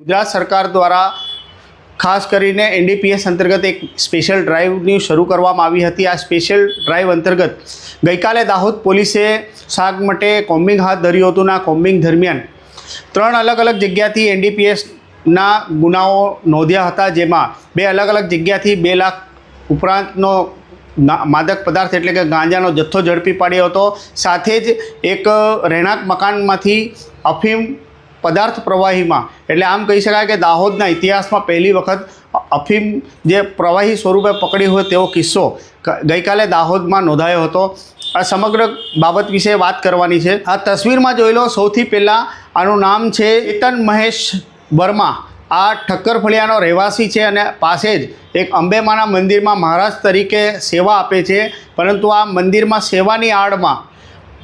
ગુજરાત સરકાર દ્વારા ખાસ કરીને એનડીપીએસ અંતર્ગત એક સ્પેશિયલ ડ્રાઈવની શરૂ કરવામાં આવી હતી। આ સ્પેશિયલ ડ્રાઈવ અંતર્ગત ગઈકાલે દાહોદ પોલીસે સાગમટે કોમ્બિંગ હાથ ધર્યું હતું। આ કોમ્બિંગ દરમિયાન 3 અલગ અલગ જગ્યાથી એનડીપીએસના ગુનાઓ નોંધ્યા હતા, જેમાં 2 અલગ અલગ જગ્યાથી 2 લાખ ઉપરાંતનો માદક પદાર્થ એટલે કે ગાંજાનો જથ્થો ઝડપી પાડ્યો હતો। સાથે જ એક રહેણાંક મકાનમાંથી અફીમ પદાર્થ પ્રવાહીમાં એટલે આમ કહી શકાય કે દાહોદના ઇતિહાસમાં પહેલી વખત અફીમ જે પ્રવાહી સ્વરૂપે પકડી હોય તેવો કિસ્સો ગઈકાલે દાહોદમાં નોંધાયો હતો। આ સમગ્ર બાબત વિશે વાત કરવાની છે। આ તસવીરમાં જોઈ લો। સૌથી પહેલાં આનું નામ છે ચેતન મહેશ વર્મા। આ ઠક્કર ફળિયાનો રહેવાસી છે અને પાસે જ એક અંબેમાના મંદિરમાં મહારાજ તરીકે સેવા આપે છે, પરંતુ આ મંદિરમાં સેવાની આડમાં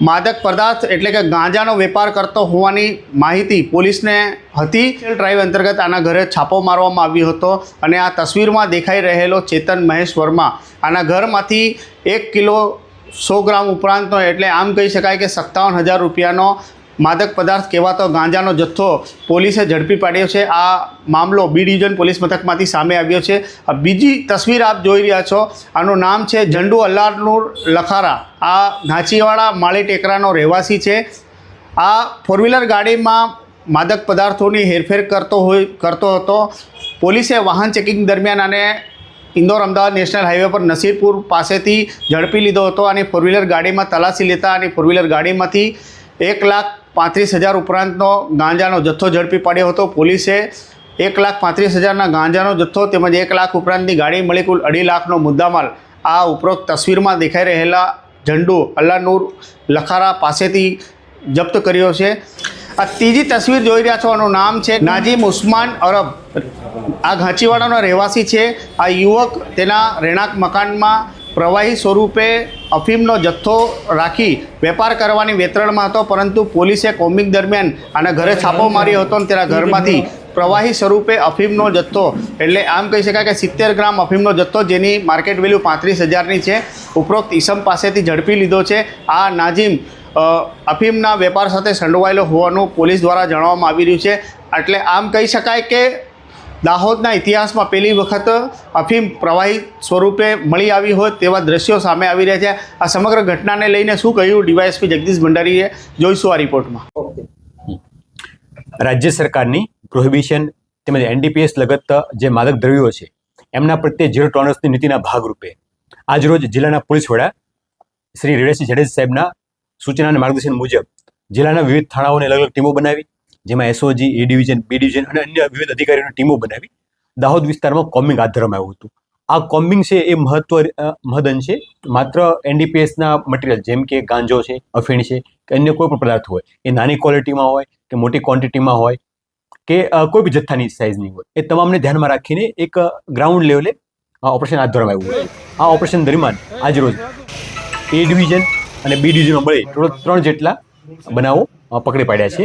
માદક પદાર્થ એટલે કે ગાંજાનો વેપાર કરતો હોવાની માહિતી પોલીસને હતી। ડ્રાઈવ અંતર્ગત આના ઘરે છાપો મારવામાં આવ્યો હતો અને આ તસવીરમાં દેખાઈ રહેલો ચેતન મહેશ વર્મા આના ઘરમાંથી 1 કિલો 100 ગ્રામ ઉપરાંતનો એટલે આમ કહી શકાય કે 57,000 રૂપિયાનો માદક પદાર્થ કહેવાતો ગાંજાનો જથ્થો પોલીસે ઝડપી પાડ્યો છે। આ મામલો બી ડિવિઝન પોલીસ મથકમાંથી સામે આવ્યો છે। આ બીજી તસવીર આપ જોઈ રહ્યા છો। આનું નામ છે ઝંડુ અલ્લાનુર લખારા। આ ઘાંચીવાડા માળી ટેકરાનો રહેવાસી છે। આ 4વ્હીલર ગાડીમાં માદક પદાર્થોની હેરફેર કરતો હતો। પોલીસે વાહન ચેકિંગ દરમિયાન આને ઇન્દોર અમદાવાદ નેશનલ હાઈવે પર નસીરપુર પાસેથી ઝડપી લીધો હતો અને 4વ્હીલર ગાડીમાં તલાશી લેતા અને 4વ્હીલર ગાડીમાંથી 1,35,000 ઉપરાંતનો ગાંજાનો જથ્થો ઝડપી પાડ્યો હતો। પોલીસે 1,35,000ના ગાંજાનો જથ્થો તેમજ 1 લાખ ઉપરાંતની ગાડી મળી કુલ 2.5 લાખનો મુદ્દામાલ આ ઉપરોક્ત તસવીરમાં દેખાઈ રહેલા ઝંડુ અલ્લાનુર લખારા પાસેથી જપ્ત કર્યો છે। આ ત્રીજી તસવીર જોઈ રહ્યા છો। આનું નામ છે નાજીમ ઉસ્માન અરબ। આ ઘાંચીવાડાનો રહેવાસી છે। આ યુવક તેના રહેણાંક મકાનમાં પ્રવાહી સ્વરૂપે અફીમનો જથ્થો રાખી વેપાર કરવાની વેતરણમાં હતો, પરંતુ પોલીસે કોમ્બિંગ દરમિયાન આના ઘરે છાપો માર્યો હતો અને તેના ઘરમાંથી પ્રવાહી સ્વરૂપે અફીમનો જથ્થો એટલે આમ કહી શકાય કે 70 ગ્રામ અફીમનો જથ્થો જેની માર્કેટ વેલ્યુ 35,000ની છે ઉપરોક્ત ઈસમ પાસેથી ઝડપી લીધો છે। આ નાજીમ અફીમના વેપાર સાથે સંડોવાયેલો હોવાનું પોલીસ દ્વારા જણાવવામાં આવી રહ્યું છે। એટલે આમ કહી શકાય કે દાહોદના ઇતિહાસમાં પહેલી વખત અફીમ પ્રવાહી સ્વરૂપે મળી આવી હોય તેવા દ્રશ્યો સામે આવી રહ્યા છે। આ સમગ્ર ઘટનાને લઈને શું કહ્યું ડીવાયએસપી જગદીશ ભંડારીએ, જોઈશું આ રિપોર્ટમાં। રાજ્ય સરકારની પ્રોહિબિશન તેમજ એનડીપીએસ લગત જે માદક દ્રવ્યો છે એમના પ્રત્યે 0 ટોલરન્સની નીતિના ભાગરૂપે આજરોજ જિલ્લાના પોલીસ વડા શ્રી રેડેસિંહ જાડેજા સાહેબના સૂચના અને માર્ગદર્શન મુજબ જિલ્લાના વિવિધ થાણાઓને અલગ અલગ ટીમો બનાવી, જેમાં SOG, A division, B division અને અન્ય વિવિધ અધિકારીઓની ટીમો બનાવી દાહોદ વિસ્તારમાં કોમ્બિંગ હાથ ધરવામાં આવ્યું હતું। આ કોમ્બિંગ છે એ મહદઅંશે માત્ર એનડીપીએસના મટીરિયલ જેમ કે ગાંજો છે, અફીણ છે કે અન્ય કોઈ પણ પદાર્થ હોય એ નાની ક્વોલિટીમાં હોય કે મોટી ક્વોન્ટિટીમાં હોય કે કોઈ બી જથ્થાની સાઇઝની હોય એ તમામને ધ્યાનમાં રાખીને એક ગ્રાઉન્ડ લેવલે ઓપરેશન હાથ ધરવામાં આવ્યું હતું। આ ઓપરેશન દરમિયાન આજરોજ એ ડિવિઝન અને બી ડિવિઝનમાં મળી ટોટલ 3 જેટલા બનાવો પકડી પાડ્યા છે,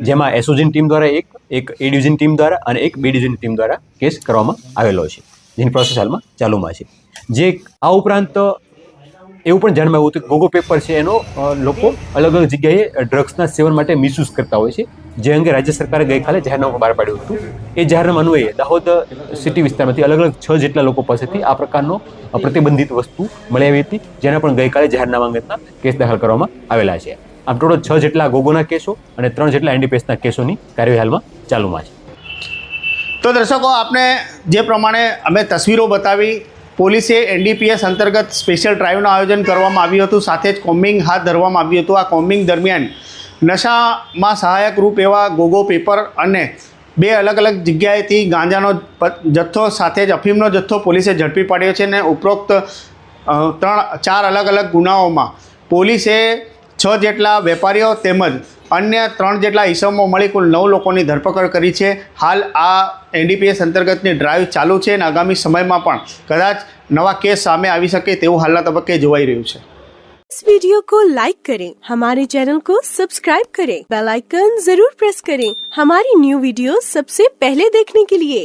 જેમાં એસઓજીની ટીમ દ્વારા એક એ ડિવિઝન ટીમ દ્વારા અને એક બી ડિવિઝન ટીમ દ્વારા કેસ કરવામાં આવેલો છે, જેની પ્રોસેસ હાલમાં ચાલુમાં છે। જે આ ઉપરાંત એવું પણ જાણવામાં આવ્યું હતું કે ગોગો પેપર છે એનો લોકો અલગ અલગ જગ્યાએ ડ્રગ્સના સેવન માટે મિસયુઝ કરતા હોય છે, જે અંગે રાજ્ય સરકારે ગઈકાલે જાહેરનામું બહાર પાડ્યું હતું। એ જાહેરનામા અન્વયે દાહોદ સિટી વિસ્તારમાંથી અલગ અલગ 6 જેટલા લોકો પાસેથી આ પ્રકારનો પ્રતિબંધિત વસ્તુ મળી આવી હતી, જેના પણ ગઈકાલે જાહેરનામા અંગેના કેસ દાખલ કરવામાં આવેલા છે। આમ ટોટલ 6 જેટલા ગોગોના કેસો અને 3 જેટલા એનડીપીએસના કેસોની કાર્યવાહી હાલમાં ચાલુમાં છે। તો દર્શકો, આપને જે પ્રમાણે અમે તસવીરો બતાવી, પોલીસે એનડીપીએસ અંતર્ગત સ્પેશિયલ ડ્રાઈવનું આયોજન કરવામાં આવ્યું હતું, સાથે જ કોમ્બિંગ હાથ ધરવામાં આવ્યું હતું। આ કોમ્બિંગ દરમિયાન નશામાં સહાયક રૂપ એવા ગોગો પેપર અને 2 અલગ અલગ જગ્યાએથી ગાંજાનો જથ્થો સાથે જ અફીમનો જથ્થો પોલીસે ઝડપી પાડ્યો છે અને ઉપરોક્ત 4 અલગ અલગ ગુનાઓમાં પોલીસે 6 જેટલા વેપારીઓ તેમજ અન્ય 3 જેટલા ઈસમો મળી કુલ 9 લોકોની ધરપકડ કરી છે। હાલ આ એનડીપીએસ અંતર્ગતની ડ્રાઈવ ચાલુ છે અને આગામી સમયમાં પણ કદાચ નવા કેસ સામે આવી શકે તેવું હાલના તબક્કે જોવાઈ રહ્યું છે। इस वीडियो को लाइक करें, हमारे चैनल को सब्सक्राइब करें, बेल आइकन जरूर प्रेस करें हमारी न्यू वीडियो सबसे पहले देखने के लिए।